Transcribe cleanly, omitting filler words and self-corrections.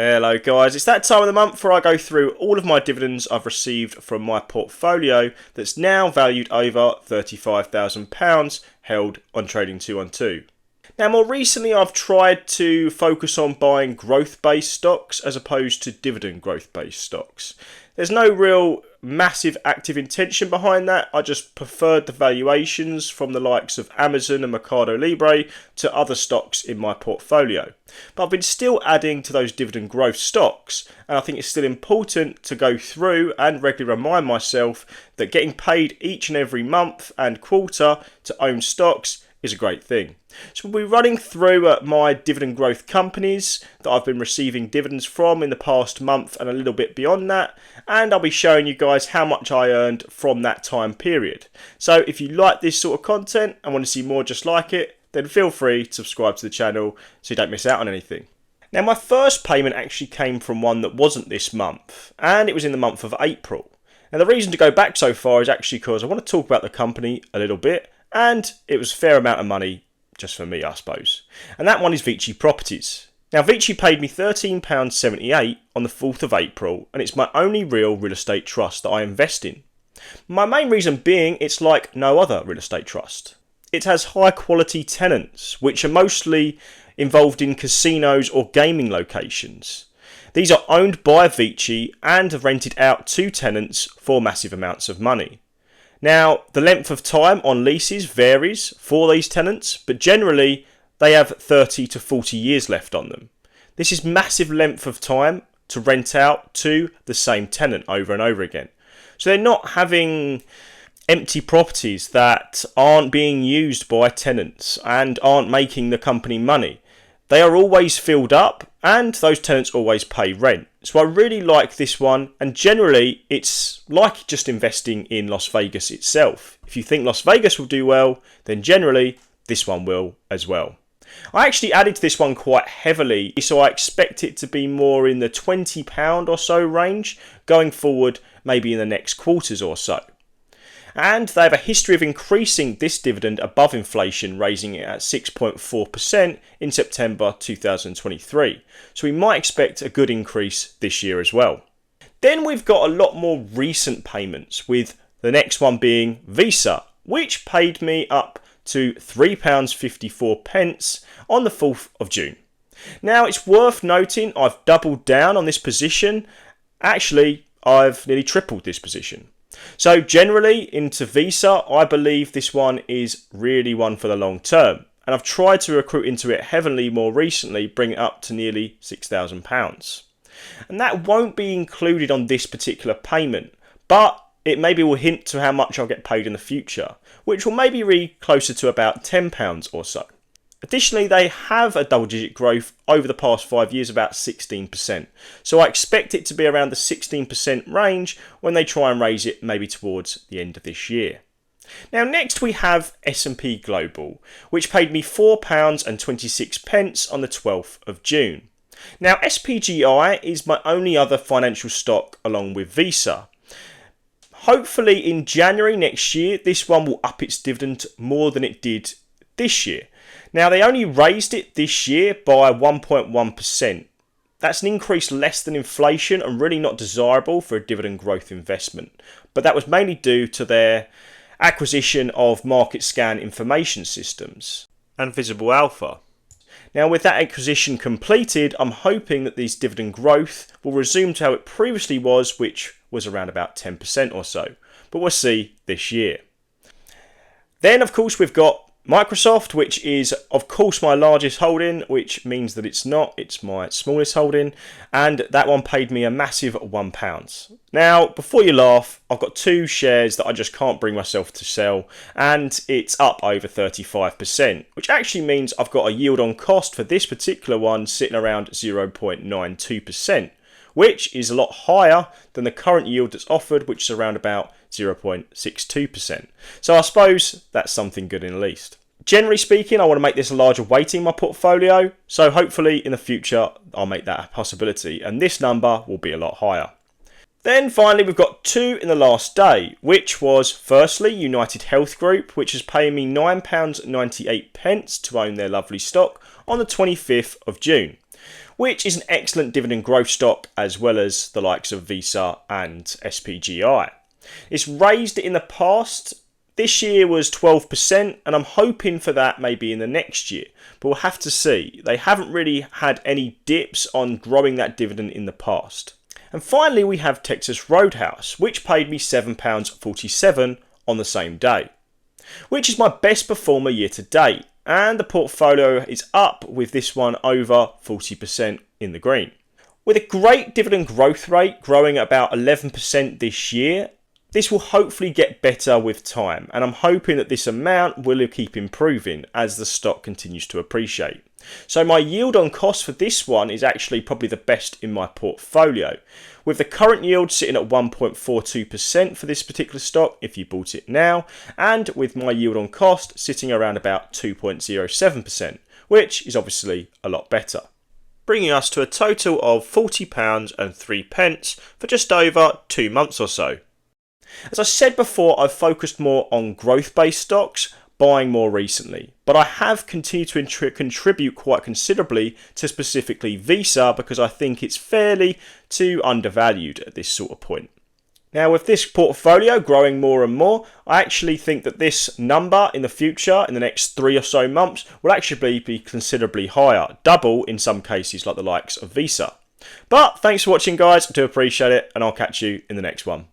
Hello guys, it's that time of the month where I go through all of my dividends I've received from my portfolio that's now valued over £35,000 held on Trading 212. Now more recently I've tried to focus on buying growth-based stocks as opposed to dividend growth-based stocks. There's no real massive active intention behind that. I just preferred the valuations from the likes of Amazon and Mercado Libre to other stocks in my portfolio. But I've been still adding to those dividend growth stocks, and I think it's still important to go through and regularly remind myself that getting paid each and every month and quarter to own stocks is a great thing. So we'll be running through my dividend growth companies that I've been receiving dividends from in the past month and a little bit beyond that, and I'll be showing you guys how much I earned from that time period. So if you like this sort of content and want to see more just like it, then feel free to subscribe to the channel so you don't miss out on anything. Now my first payment actually came from one that wasn't this month, and it was in the month of April. Now the reason to go back so far is actually because I want to talk about the company a little bit, and it was a fair amount of money just for me, I suppose. And that one is VICI Properties. Now VICI paid me £13.78 on the 4th of April, and it's my only real estate trust that I invest in. My main reason being it's like no other real estate trust. It has high quality tenants, which are mostly involved in casinos or gaming locations. These are owned by VICI and are rented out to tenants for massive amounts of money. Now, the length of time on leases varies for these tenants, but generally they have 30 to 40 years left on them. This is massive length of time to rent out to the same tenant over and over again. So they're not having empty properties that aren't being used by tenants and aren't making the company money. They are always filled up, and those tenants always pay rent. So I really like this one, and generally it's like just investing in Las Vegas itself. If you think Las Vegas will do well, then generally this one will as well. I actually added to this one quite heavily, so I expect it to be more in the £20 or so range going forward, maybe in the next quarters or so. And they have a history of increasing this dividend above inflation, raising it at 6.4% in September 2023. So we might expect a good increase this year as well. Then we've got a lot more recent payments, with the next one being Visa, which paid me up to £3.54 on the 4th of June. Now it's worth noting I've doubled down on this position. Actually, I've nearly tripled this position. So generally into Visa, I believe this one is really one for the long term. And I've tried to recruit into it heavily more recently, bring it up to nearly £6,000. And that won't be included on this particular payment, but it maybe will hint to how much I'll get paid in the future, which will maybe be closer to about £10 or so. Additionally, they have a double-digit growth over the past 5 years, about 16%. So I expect it to be around the 16% range when they try and raise it maybe towards the end of this year. Now next we have S&P Global, which paid me £4.26 on the 12th of June. Now SPGI is my only other financial stock along with Visa. Hopefully in January next year, this one will up its dividend more than it did this year. Now they only raised it this year by 1.1%. That's an increase less than inflation and really not desirable for a dividend growth investment. But that was mainly due to their acquisition of market scan information systems and Visible Alpha. Now with that acquisition completed, I'm hoping that these dividend growth will resume to how it previously was, which was around about 10% or so. But we'll see this year. Then of course we've got Microsoft, which is of course my largest holding, which means that it's not, it's my smallest holding, and that one paid me a massive £1. Now before you laugh, I've got two shares that I just can't bring myself to sell, and it's up over 35%, which actually means I've got a yield on cost for this particular one sitting around 0.92%, which is a lot higher than the current yield that's offered, which is around about 0.62%. So I suppose that's something good at least. Generally speaking, I want to make this a larger weighting in my portfolio, so hopefully in the future I'll make that a possibility, and this number will be a lot higher. Then finally we've got two in the last day, which was firstly United Health Group, which is paying me £9.98 to own their lovely stock on the 25th of June. which is an excellent dividend growth stock as well as the likes of Visa and SPGI. It's raised in the past. This year was 12%, and I'm hoping for that maybe in the next year, but we'll have to see. They haven't really had any dips on growing that dividend in the past. And finally, we have Texas Roadhouse, which paid me £7.47 on the same day, which is my best performer year to date, and the portfolio is up with this one over 40% in the green. With a great dividend growth rate growing at about 11% this year, this will hopefully get better with time, and I'm hoping that this amount will keep improving as the stock continues to appreciate. So my yield on cost for this one is actually probably the best in my portfolio, with the current yield sitting at 1.42% for this particular stock if you bought it now, and with my yield on cost sitting around about 2.07%, which is obviously a lot better, bringing us to a total of £40.03 for just over 2 months or so. As I said before, I've focused more on growth-based stocks, buying more recently, but I have continued to contribute quite considerably to specifically Visa because I think it's fairly too undervalued at this sort of point. Now, with this portfolio growing more and more, I actually think that this number in the future, in the next 3 or so months, will actually be considerably higher, double in some cases like the likes of Visa. But thanks for watching, guys. I do appreciate it, and I'll catch you in the next one.